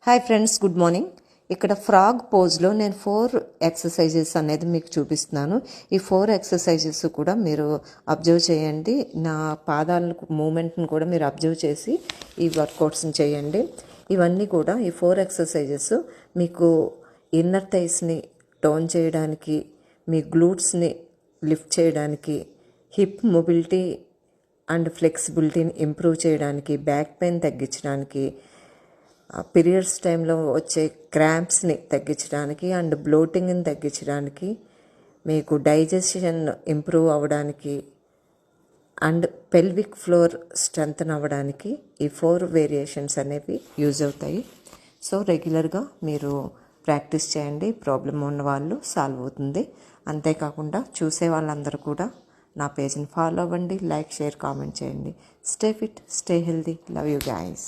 Hi friends, good morning. ఇక్కడ frog పోజ్లో నేను 4 exercises అనేది మీకు చూపిస్తున్నాను. ఈ 4 ఎక్సర్సైజెస్ కూడా మీరు అబ్జర్వ్ చేయండి. నా పాదాలకు మూమెంట్ని కూడా మీరు అబ్జర్వ్ చేసి ఈ వర్కౌట్స్ని చేయండి. ఇవన్నీ కూడా ఈ 4 ఎక్సర్సైజెస్ మీకు ఇన్నర్ థైస్ని టోన్ చేయడానికి, మీ గ్లూట్స్ని లిఫ్ట్ చేయడానికి, హిప్ మొబిలిటీ అండ్ ఫ్లెక్సిబిలిటీని ఇంప్రూవ్ చేయడానికి, బ్యాక్ పెయిన్ తగ్గించడానికి, పీరియడ్స్ టైంలో వచ్చే క్రాంప్స్ని తగ్గించడానికి అండ్ బ్లోటింగ్ని తగ్గించడానికి, మీకు డైజెషన్ ఇంప్రూవ్ అవ్వడానికి అండ్ పెల్విక్ ఫ్లోర్ స్ట్రెంథన్ అవ్వడానికి ఈ 4 వేరియేషన్స్ అనేవి యూజ్ అవుతాయి. సో రెగ్యులర్గా మీరు ప్రాక్టీస్ చేయండి. ప్రాబ్లం ఉన్న వాళ్ళు సాల్వ్ అవుతుంది. అంతేకాకుండా చూసే వాళ్ళందరూ కూడా నా పేజ్ని ఫాలో అవ్వండి, లైక్, షేర్, కామెంట్ చేయండి. Stay fit, stay healthy. Love you guys.